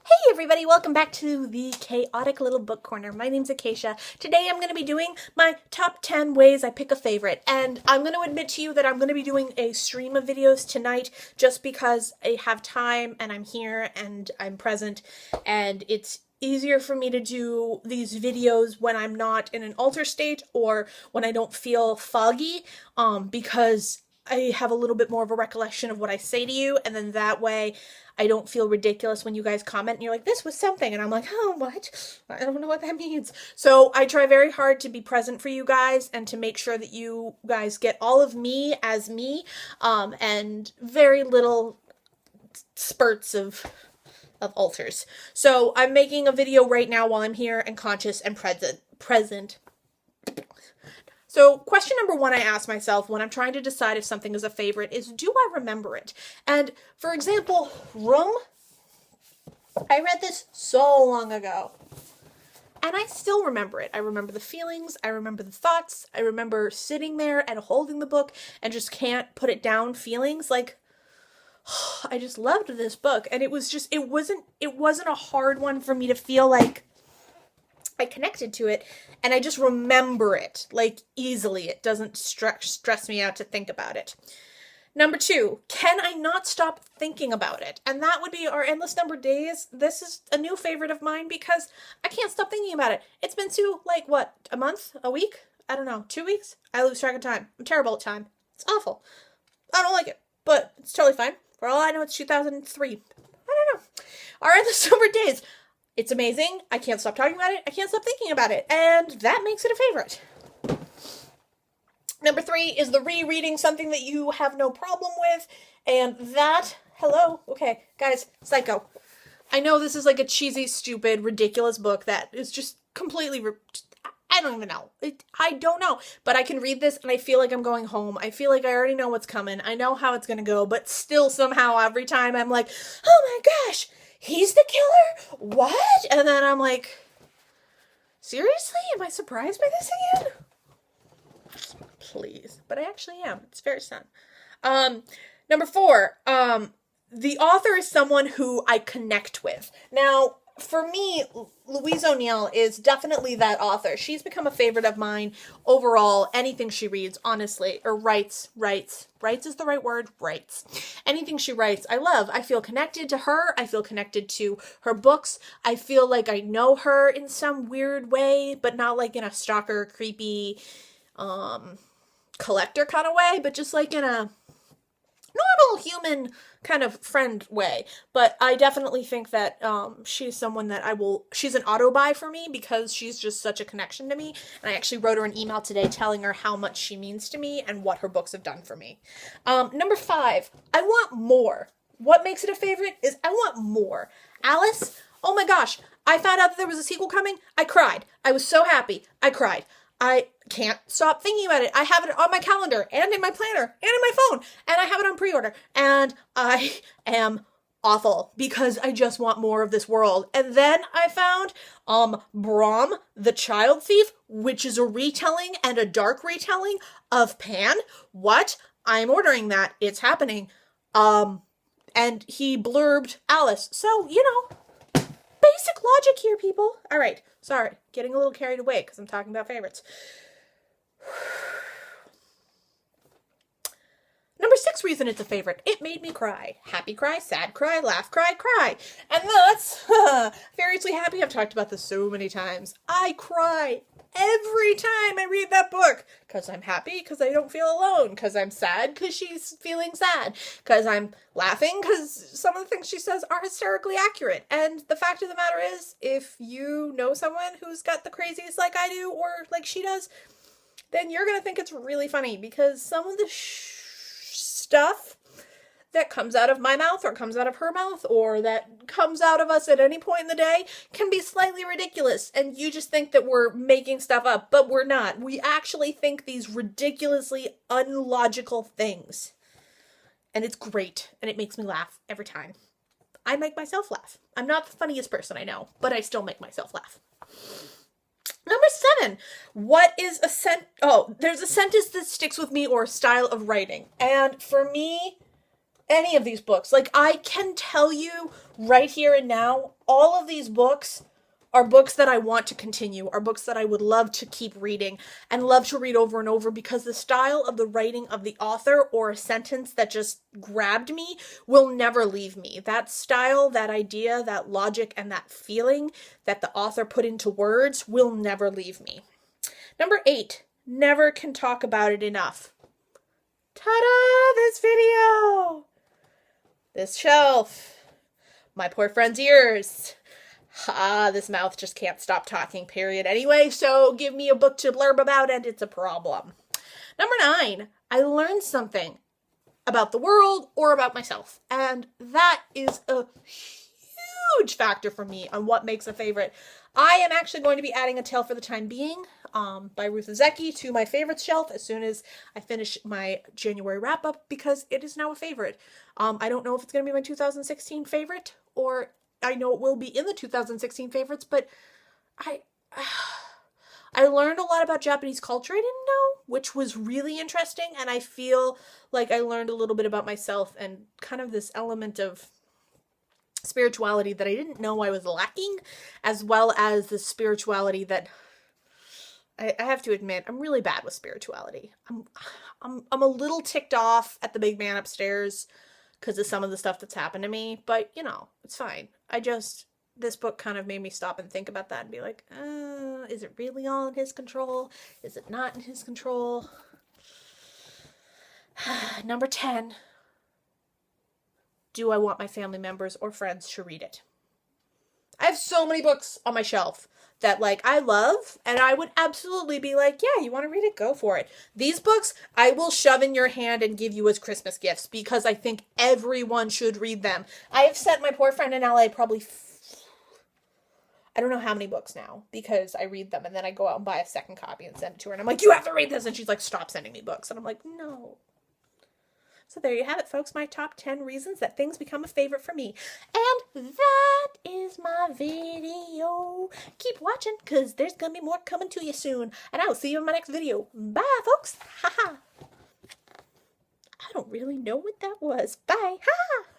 Hey everybody, welcome back to the Chaotic Little Book Corner. My name's Acacia. Today I'm going to be doing my top 10 ways I pick a favorite. And I'm going to admit to you that I'm going to be doing a stream of videos tonight just because I have time and I'm here and I'm present. And it's easier for me to do these videos when I'm not in an alter state or when I don't feel foggy, because I have a little bit more of a recollection of what I say to you, and then that way I don't feel ridiculous when you guys comment and you're like, this was something, and I'm like, oh, what? I don't know what that means. So I try very hard to be present for you guys and to make sure that you guys get all of me as me, and very little spurts of alters. So I'm making a video right now while I'm here and conscious and present. So question number one I ask myself when I'm trying to decide if something is a favorite is, do I remember it? And for example, Room, I read this so long ago and I still remember it. I remember the feelings, I remember the thoughts, I remember sitting there and holding the book and just can't put it down feelings like, I just loved this book. And it wasn't a hard one for me to feel like I connected to it, and I just remember it, like, easily. It doesn't stress me out to think about it. Number two, can I not stop thinking about it? And that would be our Endless Number Days. This is a new favorite of mine because I can't stop thinking about it. It's been what, a month? A week? I don't know. 2 weeks? I lose track of time. I'm terrible at time. It's awful. I don't like it, but it's totally fine. For all I know, it's 2003. I don't know. Our Endless Number Days. It's amazing. I can't stop talking about it. I can't stop thinking about it. And that makes it a favorite. Number three is the rereading something that you have no problem with. And that, hello, okay, guys, Psycho. I know this is like a cheesy, stupid, ridiculous book that is just completely, I don't even know. I don't know. But I can read this and I feel like I'm going home. I feel like I already know what's coming. I know how it's going to go. But still somehow every time I'm like, oh my gosh, he's the killer? What? And then I'm like, seriously? Am I surprised by this again? Please. But I actually am. It's very sad. Number four, the author is someone who I connect with. Now, for me, Louise O'Neill is definitely that author. She's become a favorite of mine overall. Anything she reads, honestly, or writes is the right word, writes. Anything she writes, I love. I feel connected to her. I feel connected to her books. I feel like I know her in some weird way, but not like in a stalker, creepy, collector kind of way, but just like in a normal human kind of friend way. But I definitely think that she's someone that she's an auto buy for me because she's just such a connection to me. And I actually wrote her an email today telling her how much she means to me and what her books have done for me. Number five, I want more. What makes it a favorite is I want more. Alice, oh my gosh, I found out that there was a sequel coming. I cried. I was so happy. I cried. I can't stop thinking about it. I have it on my calendar and in my planner and in my phone, and I have it on pre-order, and I am awful because I just want more of this world. And then I found Brom the Child Thief, which is a retelling and a dark retelling of Pan. What? I'm ordering that. It's happening. And he blurbed Alice. So, basic logic here, people. All right. Sorry. Getting a little carried away because I'm talking about favorites. Number six reason it's a favorite. It made me cry. Happy cry, sad cry, laugh cry, cry. And that's Furiously Happy. I've talked about this so many times. I cry every time I read that book. Because I'm happy, because I don't feel alone. Because I'm sad, because she's feeling sad. Because I'm laughing, because some of the things she says are hysterically accurate. And the fact of the matter is, if you know someone who's got the crazies like I do, or like she does, then you're going to think it's really funny. Because some of the stuff that comes out of my mouth or comes out of her mouth or that comes out of us at any point in the day can be slightly ridiculous, and you just think that we're making stuff up, but we're not. We actually think these ridiculously unlogical things, and it's great, and it makes me laugh every time. I make myself laugh. I'm not the funniest person, I know, but I still make myself laugh. Number seven, what is there's a sentence that sticks with me or a style of writing. And for me, any of these books. Like, I can tell you right here and now, all of these books are books that I want to continue, are books that I would love to keep reading and love to read over and over, because the style of the writing of the author, or a sentence that just grabbed me, will never leave me. That style, that idea, that logic, and that feeling that the author put into words will never leave me. Number 8, never can talk about it enough. Ta-da! This video! This shelf. My poor friend's ears. This mouth just can't stop talking, period. Anyway, so give me a book to blurb about and it's a problem. Number 9, I learned something about the world or about myself. And that is a huge factor for me on what makes a favorite. I am actually going to be adding A Tale for the Time Being by Ruth Ozeki to my favorites shelf as soon as I finish my January wrap-up, because it is now a favorite. I don't know if it's going to be my 2016 favorite, or I know it will be in the 2016 favorites, but I learned a lot about Japanese culture I didn't know, which was really interesting, and I feel like I learned a little bit about myself and kind of this element of spirituality that I didn't know I was lacking, as well as the spirituality that I have to admit, I'm really bad with spirituality. I'm a little ticked off at the big man upstairs because of some of the stuff that's happened to me, but you know, it's fine. This book kind of made me stop and think about that and be like, is it really all in his control? Is it not in his control? Number 10. Do I want my family members or friends to read it? I have so many books on my shelf that, like, I love, and I would absolutely be like, yeah, you want to read it? Go for it. These books, I will shove in your hand and give you as Christmas gifts, because I think everyone should read them. I have sent my poor friend in LA probably, I don't know how many books now, because I read them, and then I go out and buy a second copy and send it to her, and I'm like, you have to read this, and she's like, stop sending me books, and I'm like, no. So there you have it, folks, my top 10 reasons that things become a favorite for me. And that is my video. Keep watching, because there's going to be more coming to you soon. And I will see you in my next video. Bye, folks. Ha ha. I don't really know what that was. Bye. Ha ha.